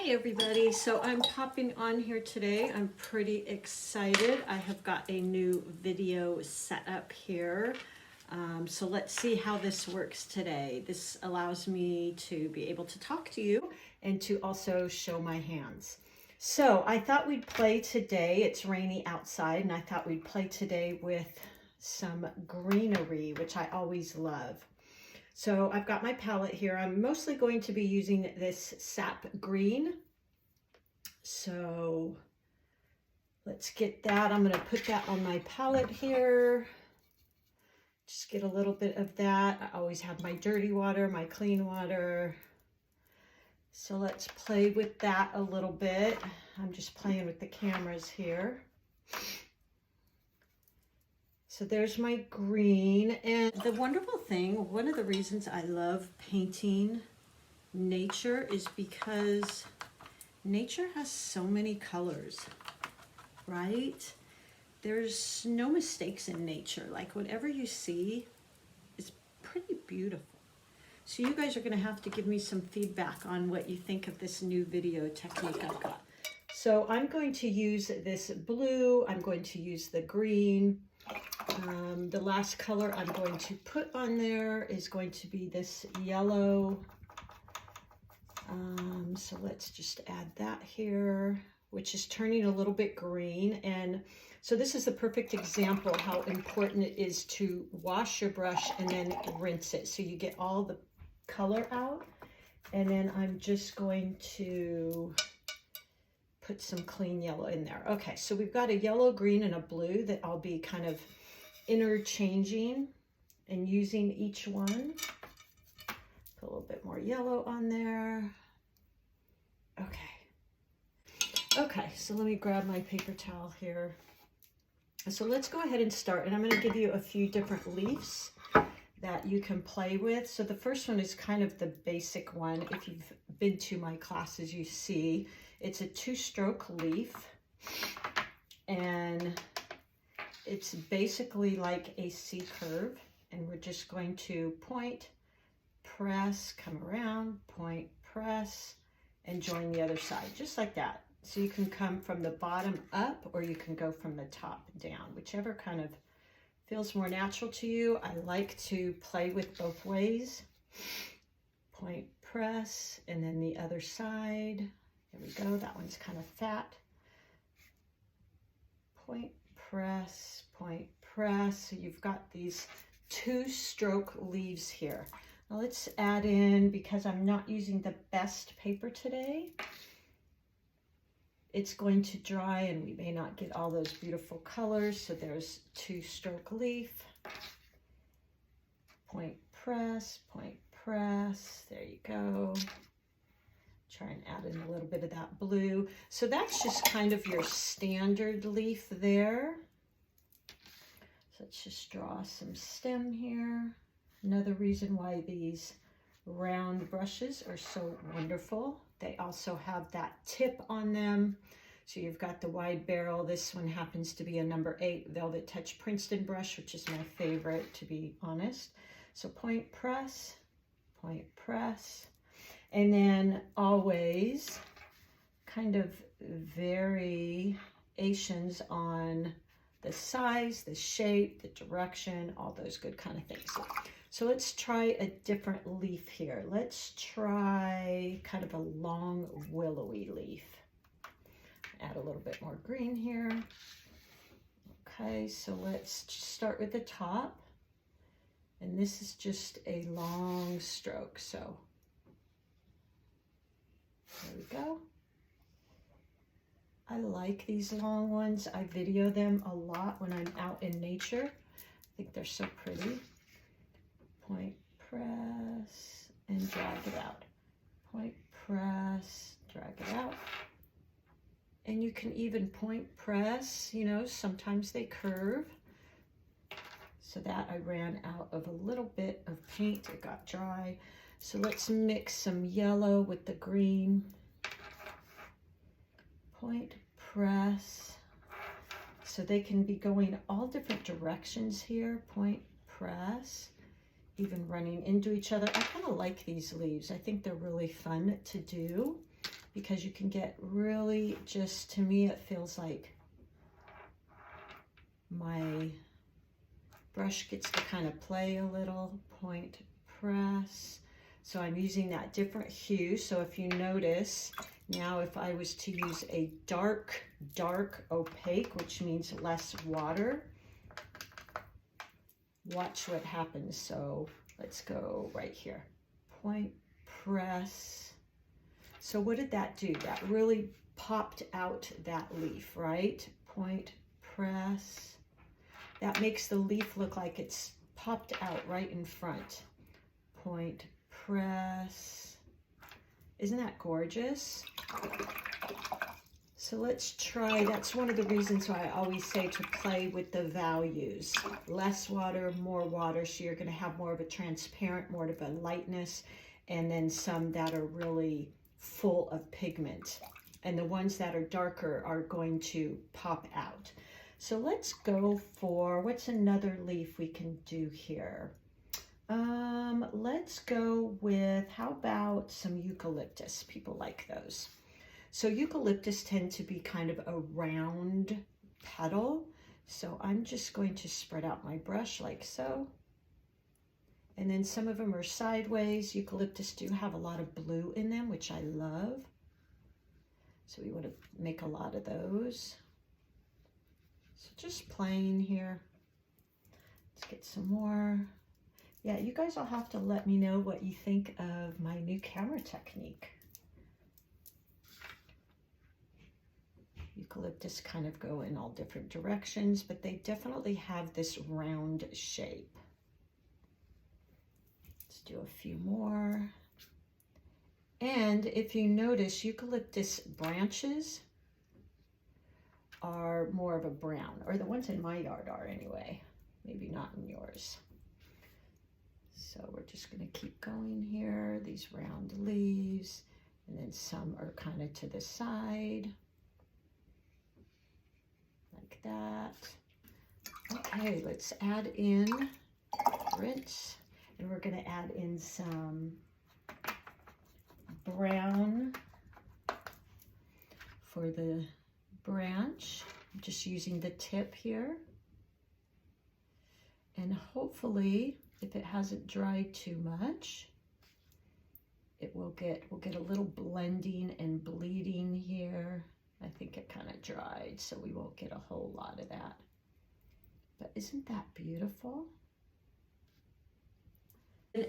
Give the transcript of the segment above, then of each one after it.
Hi everybody, so I'm popping on here today. I'm pretty excited. I have got a new video set up here. So let's see how this works today. This allows me to be able to talk to you and to also show my hands. So I thought we'd play today. It's rainy outside and I thought we'd play today with some greenery, which I always love. So I've got my palette here. I'm mostly going to be using this sap green. So let's get that. I'm going to put that on my palette here. Just get a little bit of that. I always have my dirty water, my clean water. So let's play with that a little bit. I'm just playing with the cameras here. So there's my green, and the wonderful thing, one of the reasons I love painting nature is because nature has so many colors, right? There's no mistakes in nature. Like whatever you see is pretty beautiful. So you guys are gonna have to give me some feedback on what you think of this new video technique I've got. So I'm going to use this blue, I'm going to use the green. The last color I'm going to put on there is going to be this yellow. So let's just add that here, which is turning a little bit green. And so this is the perfect example how important it is to wash your brush and then rinse it. So you get all the color out. And then I'm just going to put some clean yellow in there. Okay, so we've got a yellow, green, and a blue that I'll be kind of interchanging and using each one. Put a little bit more yellow on there. Okay, so let me grab my paper towel here. So let's go ahead and start, and I'm going to give you a few different leaves that you can play with. So the first one is kind of the basic one. If you've been to my classes, you see it's a two-stroke leaf, and it's basically like a C curve, and we're just going to point, press, come around, point, press, and join the other side, just like that. So you can come from the bottom up, or you can go from the top down, whichever kind of feels more natural to you. I like to play with both ways. Point, press, and then the other side. There we go, that one's kind of fat. Point, press, point, press. So you've got these two-stroke leaves here. Now let's add in, because I'm not using the best paper today, it's going to dry and we may not get all those beautiful colors. So there's two-stroke leaf, point, press, there you go. Try and add in a little bit of that blue. So that's just kind of your standard leaf there. So let's just draw some stem here. Another reason why these round brushes are so wonderful. They also have that tip on them. So you've got the wide barrel. This one happens to be a number 8 Velvet Touch Princeton brush, which is my favorite, to be honest. So point, press, and then always kind of variations on the size, the shape, the direction, all those good kind of things. So let's try a different leaf here. Let's try kind of a long willowy leaf. Add a little bit more green here. Okay, so let's start with the top. And this is just a long stroke. So there we go. I like these long ones. I video them a lot when I'm out in nature. I think they're so pretty. Point, press, and drag it out. Point, press, drag it out. And you can even point, press, you know, sometimes they curve. So that I ran out of a little bit of paint. It got dry. So let's mix some yellow with the green. Point, press. So they can be going all different directions here. Point, press. Even running into each other. I kind of like these leaves. I think they're really fun to do. because you can get really just, to me, it feels like my brush gets to kind of play a little. Point, press. So I'm using that different hue. So if you notice, now if I was to use a dark opaque, which means less water, watch what happens. So let's go right here. Point, press. So what did that do? That really popped out that leaf, right? Point, press. That makes the leaf look like it's popped out right in front. Point, press. Isn't that gorgeous? So let's try, that's one of the reasons why I always say to play with the values. Less water, more water, so you're gonna have more of a transparent, more of a lightness, and then some that are really full of pigment. And the ones that are darker are going to pop out. So let's go for, what's another leaf we can do here? Let's go with, how about some eucalyptus? People like those. So eucalyptus tend to be kind of a round petal. So I'm just going to spread out my brush like so. And then some of them are sideways. Eucalyptus do have a lot of blue in them, which I love. So we want to make a lot of those. So just playing here. Let's get some more. Yeah, you guys will have to let me know what you think of my new camera technique. Eucalyptus kind of go in all different directions, but they definitely have this round shape. Let's do a few more. And if you notice, eucalyptus branches are more of a brown, or the ones in my yard are anyway, maybe not in yours. So we're just going to keep going here, these round leaves, and then some are kind of to the side, like that. Okay, let's add in, rinse, and we're going to add in some brown for the branch. I'm just using the tip here. And hopefully, if it hasn't dried too much, we'll get a little blending and bleeding here. I think it kind of dried, so we won't get a whole lot of that. But isn't that beautiful?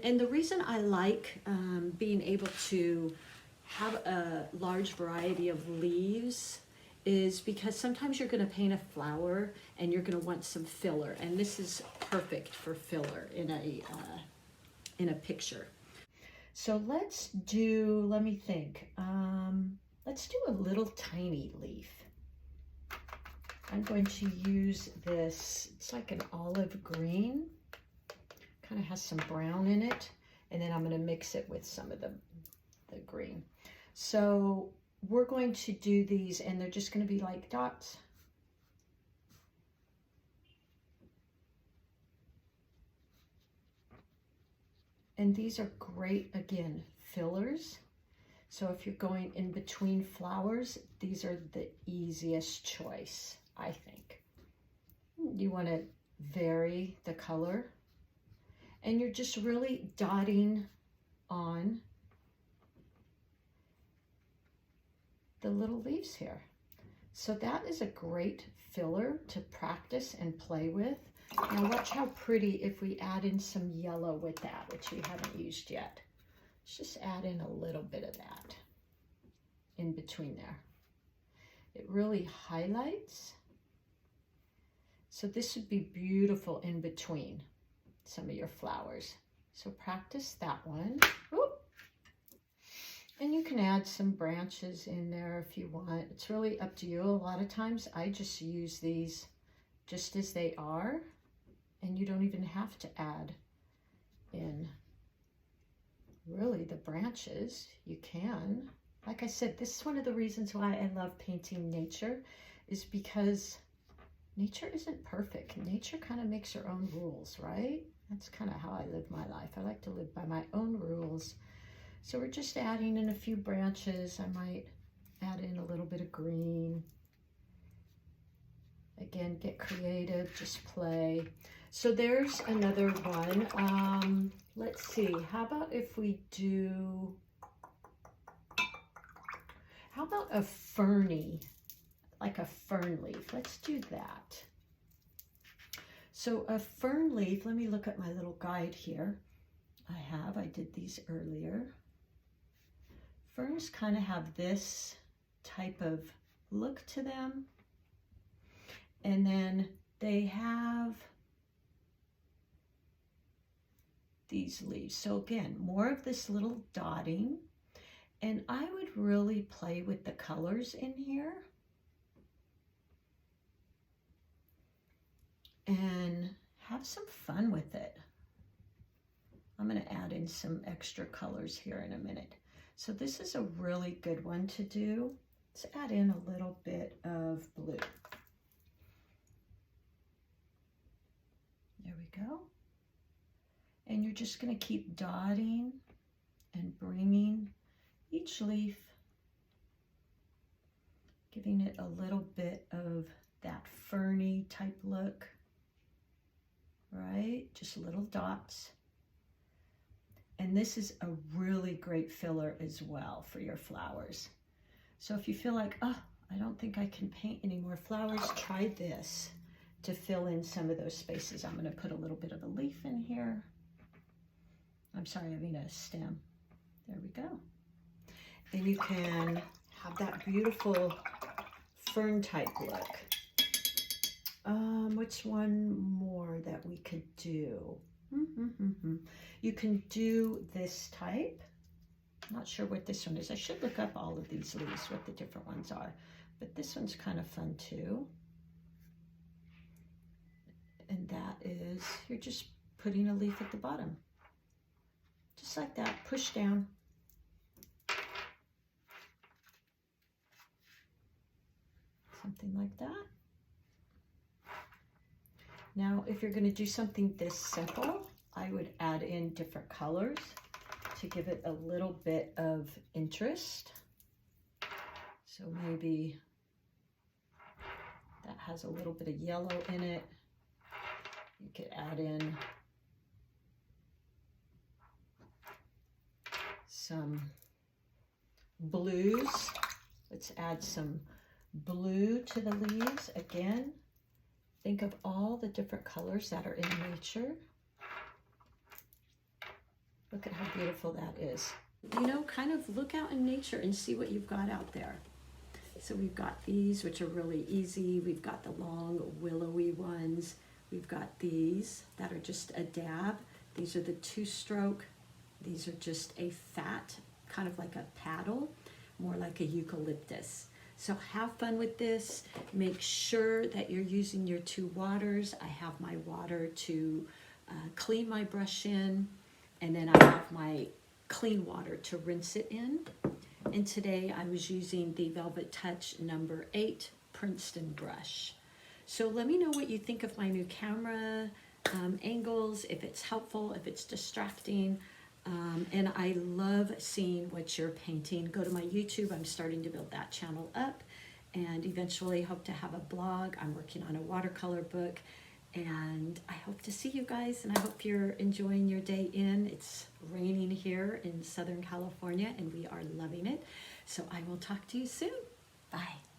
And the reason I like being able to have a large variety of leaves is because sometimes you're going to paint a flower and you're going to want some filler, and this is perfect for filler in a picture. So let's do, let me think, let's do a little tiny leaf. I'm going to use this, it's like an olive green, kind of has some brown in it, and then I'm going to mix it with some of the green. So we're going to do these, and they're just going to be like dots. And these are great, again, fillers. So if you're going in between flowers, these are the easiest choice, I think. You want to vary the color, and you're just really dotting on the little leaves here. So that is a great filler to practice and play with. Now watch how pretty if we add in some yellow with that, which we haven't used yet. Let's just add in a little bit of that in between there. It really highlights. So this would be beautiful in between some of your flowers. So practice that one. Whoop. And you can add some branches in there if you want. It's really up to you. A lot of times I just use these just as they are, and you don't even have to add in really the branches. You can. Like I said, this is one of the reasons why I love painting nature, is because nature isn't perfect. Nature kind of makes her own rules, right? That's kind of how I live my life. I like to live by my own rules. So we're just adding in a few branches. I might add in a little bit of green. Again, get creative, just play. So there's another one. Let's see, how about if we do, how about a ferny, like a fern leaf? Let's do that. So a fern leaf, let me look at my little guide here. I did these earlier. Ferns kind of have this type of look to them. And then they have these leaves. So again, more of this little dotting. And I would really play with the colors in here. And have some fun with it. I'm going to add in some extra colors here in a minute. So this is a really good one to do. Let's add in a little bit of blue. There we go. And you're just going to keep dotting and bringing each leaf, giving it a little bit of that ferny type look, right? Just little dots. And this is a really great filler as well for your flowers. So if you feel like, oh, I don't think I can paint any more flowers, try this to fill in some of those spaces. I'm going to put a little bit of a leaf in here. I'm sorry, I mean a stem. There we go. And you can have that beautiful fern type look. What's one more that we could do? You can do this type. I'm not sure what this one is. I should look up all of these leaves, what the different ones are. But this one's kind of fun too. And that is, you're just putting a leaf at the bottom. Just like that, push down. Something like that. Now, if you're going to do something this simple, I would add in different colors to give it a little bit of interest. So maybe that has a little bit of yellow in it. You could add in some blues. Let's add some blue to the leaves. Again, think of all the different colors that are in nature. Look at how beautiful that is. You know, kind of look out in nature and see what you've got out there. So we've got these, which are really easy. We've got the long willowy ones. We've got these that are just a dab. These are the 2-stroke. These are just a fat, kind of like a paddle, more like a eucalyptus. So have fun with this. Make sure that you're using your 2 waters. I have my water to clean my brush in, and then I have my clean water to rinse it in. And today I was using the Velvet Touch number 8 Princeton brush. So let me know what you think of my new camera angles, if it's helpful, if it's distracting. And I love seeing what you're painting. Go to my YouTube. I'm starting to build that channel up, and eventually hope to have a blog. I'm working on a watercolor book, and I hope to see you guys, and I hope you're enjoying your day in. It's raining here in Southern California, and we are loving it. So I will talk to you soon. Bye.